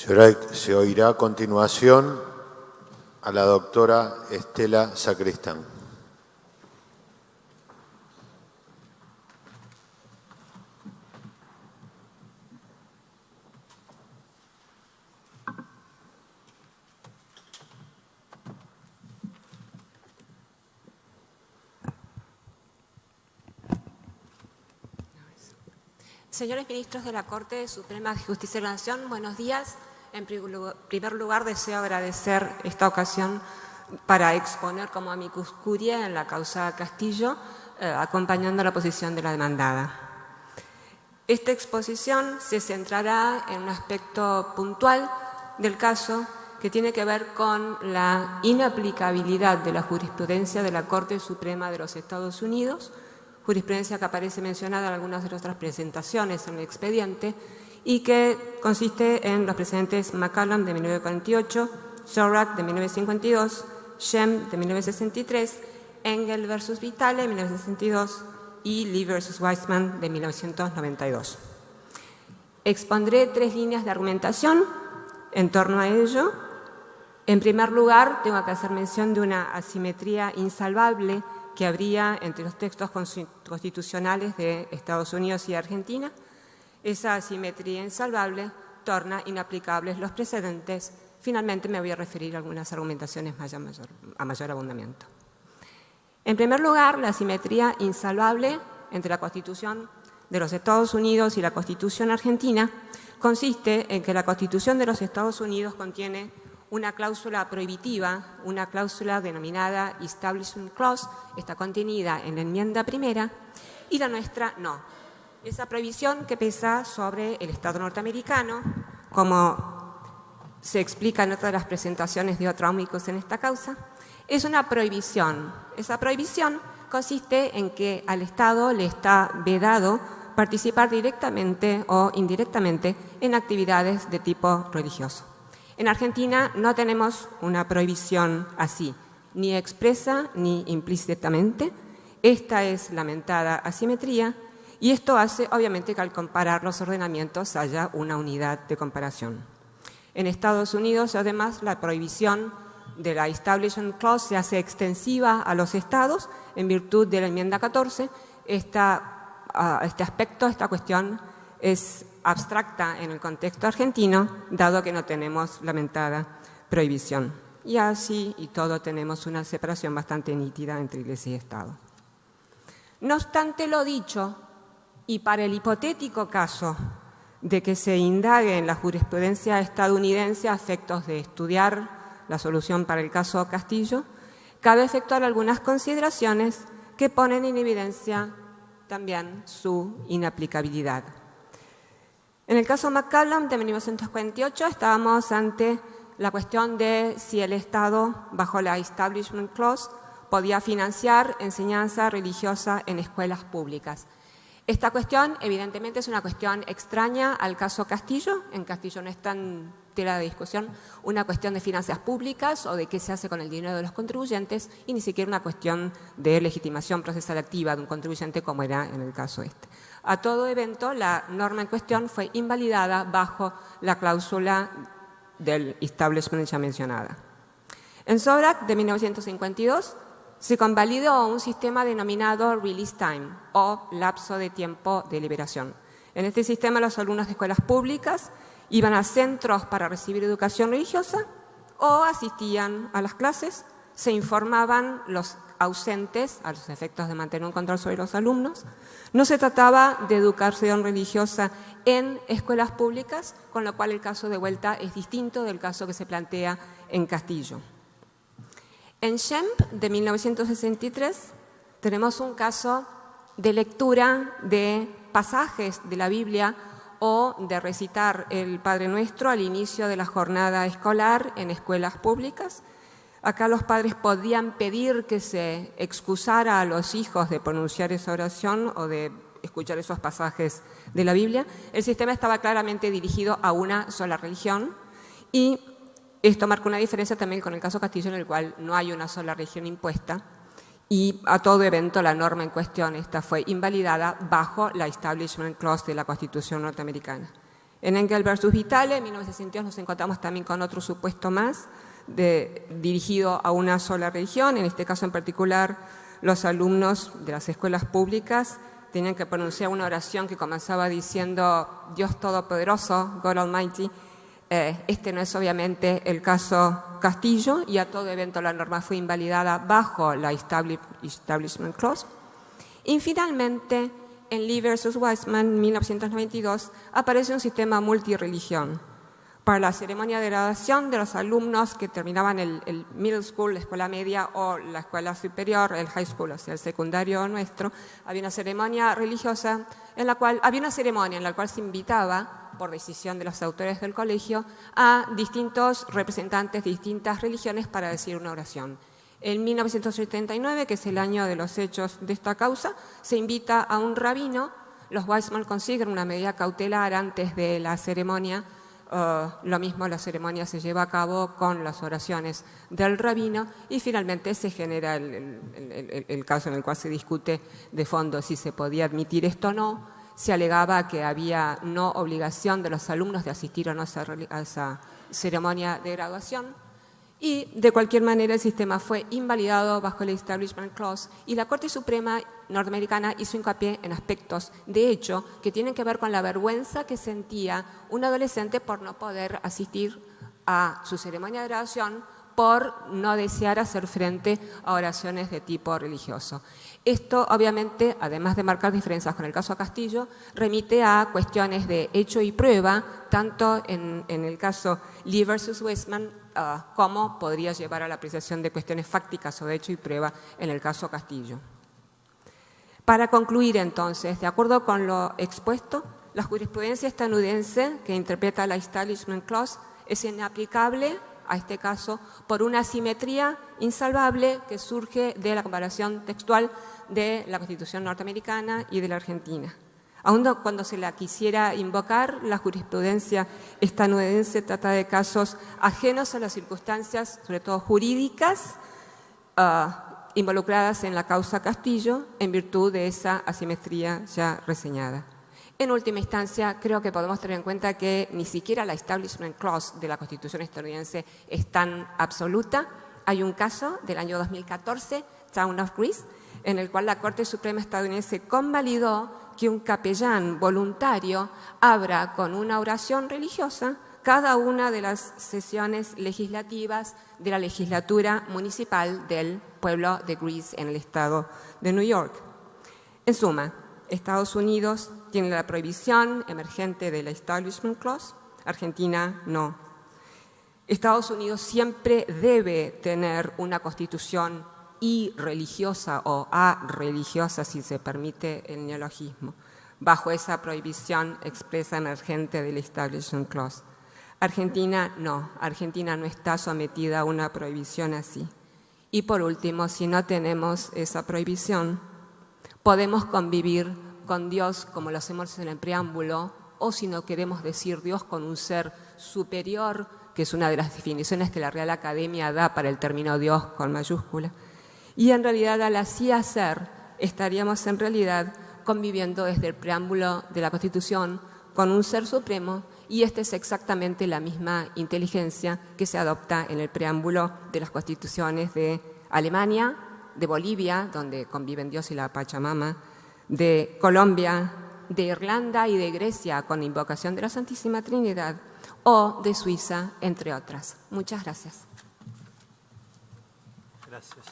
Se oirá a continuación a la doctora Estela Sacristán. Señores ministros de la Corte Suprema de Justicia de la Nación, buenos días. En primer lugar, deseo agradecer esta ocasión para exponer como amicus curiae en la causa Castillo, acompañando la posición de la demandada. Esta exposición se centrará en un aspecto puntual del caso que tiene que ver con la inaplicabilidad de la jurisprudencia de la Corte Suprema de los Estados Unidos, jurisprudencia que aparece mencionada en algunas de nuestras presentaciones en el expediente y que consiste en los precedentes McCallum de 1948, Zorak de 1952, Shem de 1963, Engel versus Vitale de 1962 y Lee versus Weissman de 1992. Expondré 3 líneas de argumentación en torno a ello. En primer lugar, tengo que hacer mención de una asimetría insalvable que habría entre los textos constitucionales de Estados Unidos y Argentina. Esa asimetría insalvable torna inaplicables los precedentes. Finalmente me voy a referir a algunas argumentaciones a mayor abundamiento. En primer lugar, la asimetría insalvable entre la Constitución de los Estados Unidos y la Constitución argentina consiste en que la Constitución de los Estados Unidos contiene una cláusula prohibitiva, una cláusula denominada Establishment Clause, está contenida en la enmienda primera, y la nuestra no. Esa prohibición que pesa sobre el Estado norteamericano, como se explica en otra de las presentaciones de otros amigos en esta causa, es una prohibición. Esa prohibición consiste en que al Estado le está vedado participar directamente o indirectamente en actividades de tipo religioso. En Argentina no tenemos una prohibición así, ni expresa ni implícitamente. Esta es lamentada asimetría y esto hace obviamente que al comparar los ordenamientos haya una unidad de comparación. En Estados Unidos, además, la prohibición de la Establishment Clause se hace extensiva a los estados en virtud de la enmienda 14. Este aspecto, esta cuestión es abstracta en el contexto argentino, dado que no tenemos lamentada prohibición. Y así y todo tenemos una separación bastante nítida entre Iglesia y Estado. No obstante lo dicho, y para el hipotético caso de que se indague en la jurisprudencia estadounidense a efectos de estudiar la solución para el caso Castillo, cabe efectuar algunas consideraciones que ponen en evidencia también su inaplicabilidad. En el caso McCallum de 1948 estábamos ante la cuestión de si el Estado, bajo la Establishment Clause, podía financiar enseñanza religiosa en escuelas públicas. Esta cuestión, evidentemente, es una cuestión extraña al caso Castillo. En Castillo no está en tela de discusión una cuestión de finanzas públicas o de qué se hace con el dinero de los contribuyentes y ni siquiera una cuestión de legitimación procesal activa de un contribuyente como era en el caso este. A todo evento, la norma en cuestión fue invalidada bajo la cláusula del establishment ya mencionada. En Zorak, de 1952, se convalidó un sistema denominado release time o lapso de tiempo de liberación. En este sistema los alumnos de escuelas públicas iban a centros para recibir educación religiosa o asistían a las clases, se informaban los ausentes a los efectos de mantener un control sobre los alumnos. No se trataba de educación religiosa en escuelas públicas, con lo cual el caso de vuelta es distinto del caso que se plantea en Castillo. En Schempp, de 1963, tenemos un caso de lectura de pasajes de la Biblia o de recitar el Padre Nuestro al inicio de la jornada escolar en escuelas públicas. Acá los padres podían pedir que se excusara a los hijos de pronunciar esa oración o de escuchar esos pasajes de la Biblia. El sistema estaba claramente dirigido a una sola religión y esto marca una diferencia también con el caso Castillo, en el cual no hay una sola religión impuesta y a todo evento la norma en cuestión esta fue invalidada bajo la Establishment Clause de la Constitución norteamericana. En Engel versus Vitale, en 1962, nos encontramos también con otro supuesto más dirigido a una sola religión. En este caso en particular, los alumnos de las escuelas públicas tenían que pronunciar una oración que comenzaba diciendo Dios Todopoderoso, God Almighty. Este no es obviamente el caso Castillo, y a todo evento la norma fue invalidada bajo la Establishment Clause. Y finalmente, en Lee versus Weissman, 1992, aparece un sistema multireligión. Para la ceremonia de graduación de los alumnos que terminaban el middle school, la escuela media, o la escuela superior, el high school, o sea, el secundario nuestro, había una ceremonia religiosa en la cual se invitaba, por decisión de los autores del colegio, a distintos representantes de distintas religiones para decir una oración. En 1979, que es el año de los hechos de esta causa, se invita a un rabino. Los Weissman consiguen una medida cautelar antes de la ceremonia. Lo mismo, la ceremonia se lleva a cabo con las oraciones del rabino, y finalmente se genera el caso en el cual se discute de fondo si se podía admitir esto o no. Se alegaba que había no obligación de los alumnos de asistir o no a esa ceremonia de graduación. Y de cualquier manera el sistema fue invalidado bajo el Establishment Clause, y la Corte Suprema norteamericana hizo hincapié en aspectos de hecho que tienen que ver con la vergüenza que sentía un adolescente por no poder asistir a su ceremonia de graduación, por no desear hacer frente a oraciones de tipo religioso. Esto, obviamente, además de marcar diferencias con el caso Castillo, remite a cuestiones de hecho y prueba, tanto en el caso Lee versus Weissman, como podría llevar a la apreciación de cuestiones fácticas o de hecho y prueba en el caso Castillo. Para concluir, entonces, de acuerdo con lo expuesto, la jurisprudencia estadounidense que interpreta la Establishment Clause es inaplicable a este caso por una asimetría insalvable que surge de la comparación textual de la Constitución norteamericana y de la Argentina. Aun cuando se la quisiera invocar, la jurisprudencia estadounidense trata de casos ajenos a las circunstancias, sobre todo jurídicas, involucradas en la causa Castillo, en virtud de esa asimetría ya reseñada. En última instancia, creo que podemos tener en cuenta que ni siquiera la Establishment Clause de la Constitución estadounidense es tan absoluta. Hay un caso del año 2014, Town of Greece, en el cual la Corte Suprema estadounidense convalidó que un capellán voluntario abra con una oración religiosa cada una de las sesiones legislativas de la legislatura municipal del pueblo de Greece en el estado de New York. En suma, Estados Unidos tiene la prohibición emergente de la Establishment Clause, Argentina no. Estados Unidos siempre debe tener una constitución irreligiosa o arreligiosa, si se permite el neologismo, bajo esa prohibición expresa emergente del Establishment Clause. Argentina no está sometida a una prohibición así. Y por último, si no tenemos esa prohibición, podemos convivir con Dios como lo hacemos en el preámbulo, o si no queremos decir Dios con un ser superior, que es una de las definiciones que la Real Academia da para el término Dios con mayúscula. Y en realidad, al así hacer, estaríamos en realidad conviviendo desde el preámbulo de la Constitución con un ser supremo, y esta es exactamente la misma inteligencia que se adopta en el preámbulo de las constituciones de Alemania, de Bolivia, donde conviven Dios y la Pachamama, de Colombia, de Irlanda y de Grecia con invocación de la Santísima Trinidad, o de Suiza, entre otras. Muchas gracias. Gracias.